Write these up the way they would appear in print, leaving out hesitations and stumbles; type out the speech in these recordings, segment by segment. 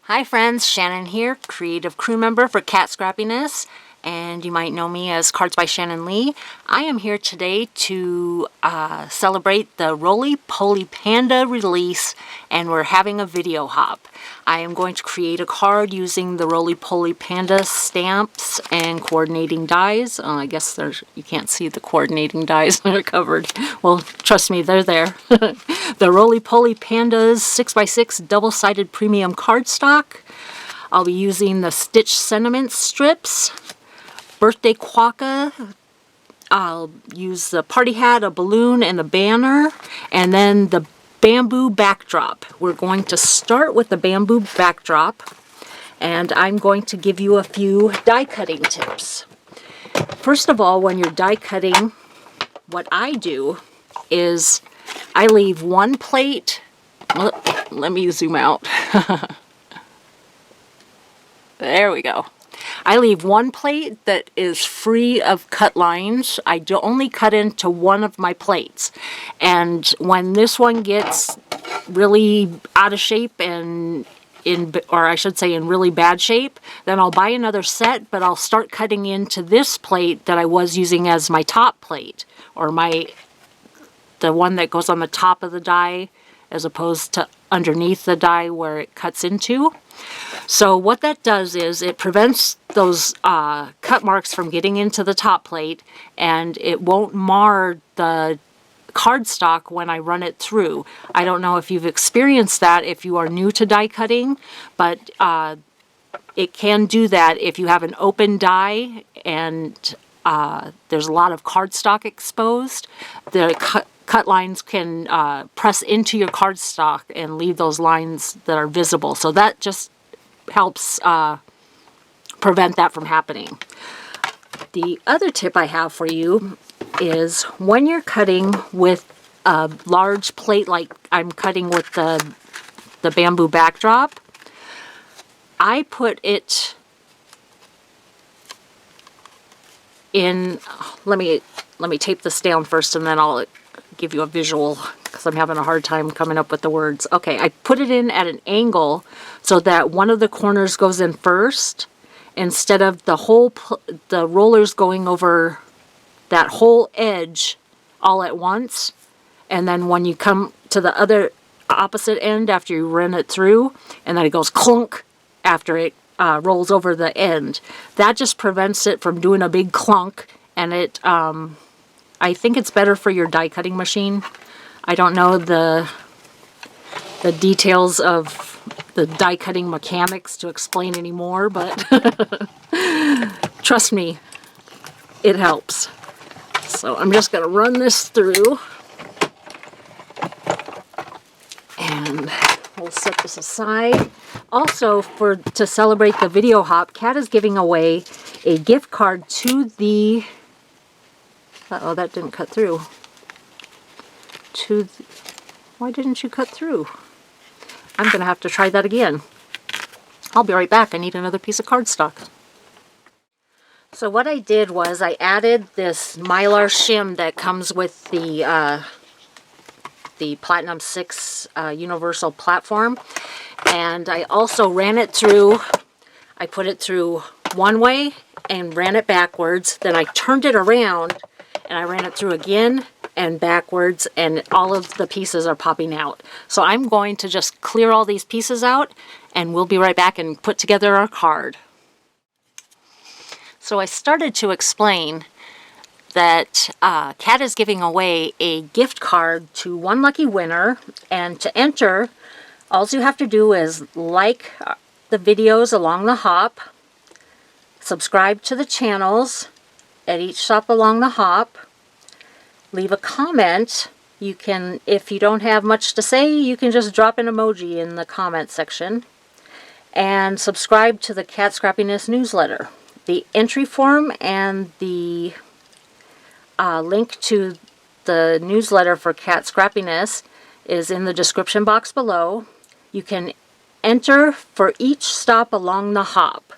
Hi friends, Shannon here, creative crew member for Kat Scrappiness, and you might know me as Cards by Shannon Lee. I am here today to celebrate the Roly-Poly Panda release, and we're having a video hop. I am going to create a card using the Roly-Poly Panda stamps and coordinating dies. I guess you can't see the coordinating dies, they're covered. Well, trust me, they're there. The Roly-Poly Panda's 6x6 double-sided premium cardstock. I'll be using the Stitch Sentiment strips, birthday quokka. I'll use the party hat, a balloon, and a banner, and then the bamboo backdrop. We're going to start with the bamboo backdrop, and I'm going to give you a few die cutting tips. First of all, when you're die cutting, what I do is I leave one plate. Let me zoom out. There we go. I leave one plate that is free of cut lines. I only cut into one of my plates. And when this one gets really out of shape and in really bad shape, then I'll buy another set, but I'll start cutting into this plate that I was using as my top plate, or the one that goes on the top of the die as opposed to underneath the die where it cuts into. So what that does is it prevents those cut marks from getting into the top plate, and it won't mar the cardstock when I run it through. I don't know if you've experienced that if you are new to die cutting, but it can do that if you have an open die and there's a lot of cardstock exposed. The cut lines can press into your cardstock and leave those lines that are visible. So that just helps prevent that from happening. The other tip I have for you is when you're cutting with a large plate like I'm cutting with the bamboo backdrop, I put it in, let me tape this down first and then I'll give you a visual because I'm having a hard time coming up with the words. Okay, I put it in at an angle so that one of the corners goes in first instead of the rollers going over that whole edge all at once. And then when you come to the other opposite end after you run it through, and then it goes clunk after it rolls over the end. That just prevents it from doing a big clunk, and it I think it's better for your die cutting machine. I don't know the details of the die cutting mechanics to explain anymore, but trust me, it helps. So I'm just going to run this through, and we'll set this aside. Also, to celebrate the video hop, Kat is giving away a gift card to the... Uh-oh, that didn't cut through. Why didn't you cut through? I'm going to have to try that again. I'll be right back. I need another piece of cardstock. So what I did was I added this Mylar shim that comes with the Platinum 6 Universal platform. And I also ran it through, I put it through one way and ran it backwards. Then I turned it around and I ran it through again and backwards, and all of the pieces are popping out. So I'm going to just clear all these pieces out, and we'll be right back and put together our card. So I started to explain that Kat is giving away a gift card to one lucky winner, and to enter, all you have to do is like the videos along the hop, subscribe to the channels at each stop along the hop, leave a comment. You can, if you don't have much to say, you can just drop an emoji in the comment section, and subscribe to the Kat Scrappiness newsletter. The entry form and the link to the newsletter for Kat Scrappiness is in the description box below. You can enter for each stop along the hop.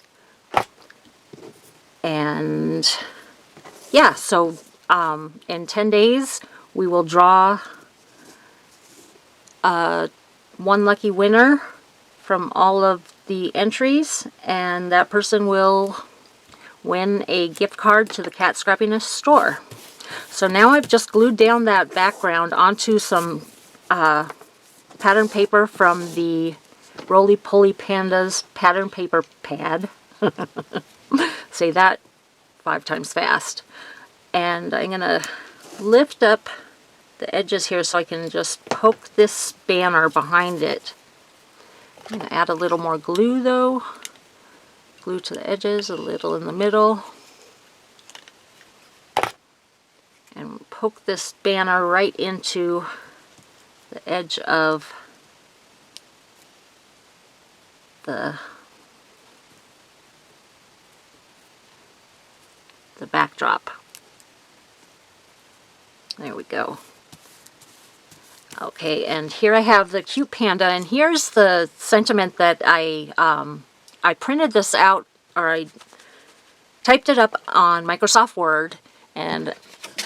And yeah, so in 10 days we will draw one lucky winner from all of the entries, and that person will win a gift card to the Kat Scrappiness store. So now I've just glued down that background onto some pattern paper from the Roly Poly Pandas pattern paper pad. Say that 5 times fast. And I'm going to lift up the edges here so I can just poke this banner behind it. I'm going to add a little more glue though. Glue to the edges, a little in the middle. And poke this banner right into the edge of the backdrop. There we go. Okay, and here I have the cute panda, and here's the sentiment that I printed this out, or I typed it up on Microsoft Word, and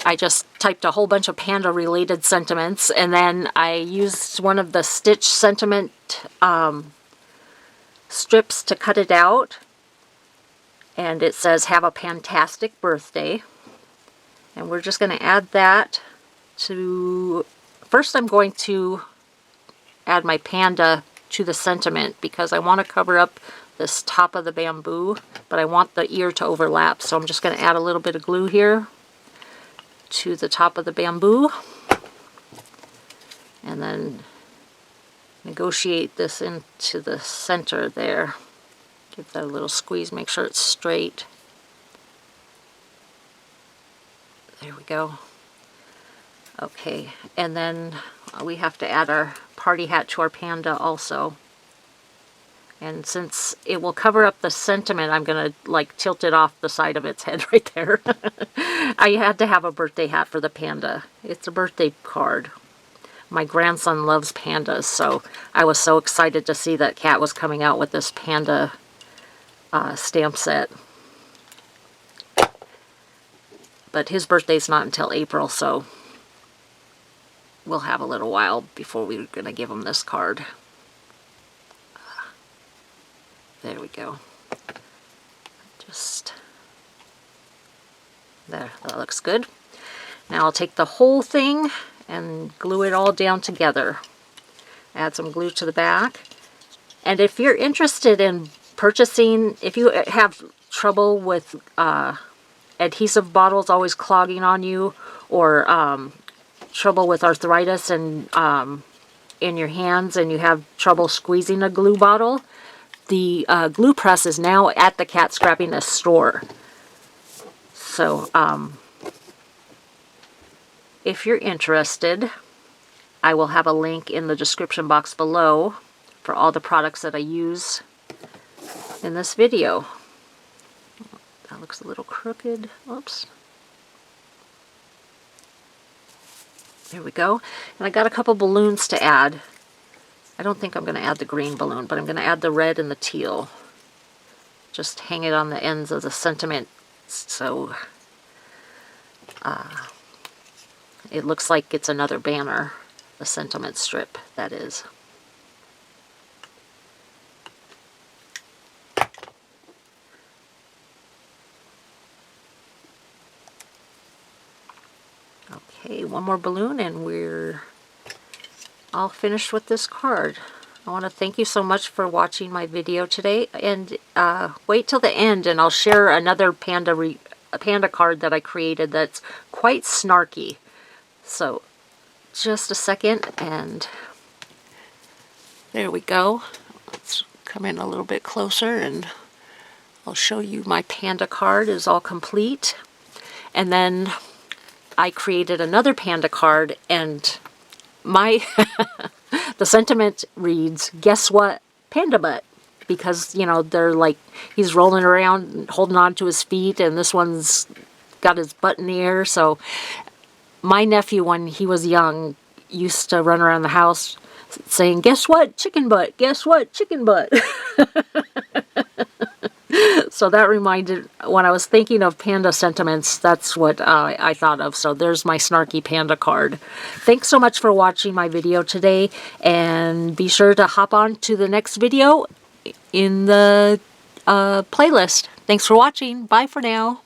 I just typed a whole bunch of panda related sentiments, and then I used one of the stitch sentiment strips to cut it out, and it says have a pantastic birthday. And we're just going to add that to, first I'm going to add my panda to the sentiment because I want to cover up this top of the bamboo, but I want the ear to overlap. So I'm just going to add a little bit of glue here to the top of the bamboo, and then negotiate this into the center there. Give that a little squeeze, make sure it's straight. There we go. Okay, and then we have to add our party hat to our panda also. And since it will cover up the sentiment, I'm going to like tilt it off the side of its head right there. I had to have a birthday hat for the panda. It's a birthday card. My grandson loves pandas, so I was so excited to see that Kat was coming out with this panda stamp set. But his birthday's not until April, so we'll have a little while before we're going to give him this card. There we go. Just there, that looks good. Now I'll take the whole thing and glue it all down together. Add some glue to the back. And if you're interested in purchasing, if you have trouble with adhesive bottles always clogging on you, or trouble with arthritis and in your hands, and you have trouble squeezing a glue bottle, the glue press is now at the Kat Scrappiness store. So if you're interested, I will have a link in the description box below for all the products that I use in this video. That looks a little crooked. Oops. There we go. And I got a couple balloons to add. I don't think I'm going to add the green balloon, but I'm going to add the red and the teal. Just hang it on the ends of the sentiment so it looks like it's another banner, the sentiment strip, that is. Okay, one more balloon and we're all finished with this card. I want to thank you so much for watching my video today, and wait till the end and I'll share another panda card that I created that's quite snarky. So just a second, and there we go. Let's come in a little bit closer and I'll show you my panda card is all complete. And then I created another panda card, and my the sentiment reads, guess what, panda butt, because you know they're like, he's rolling around holding on to his feet, and this one's got his butt in the air. So my nephew, when he was young, used to run around the house saying, guess what, chicken butt, guess what, chicken butt. So that reminded, when I was thinking of panda sentiments, that's what I thought of. So there's my snarky panda card. Thanks so much for watching my video today, and be sure to hop on to the next video in the playlist. Thanks for watching. Bye for now.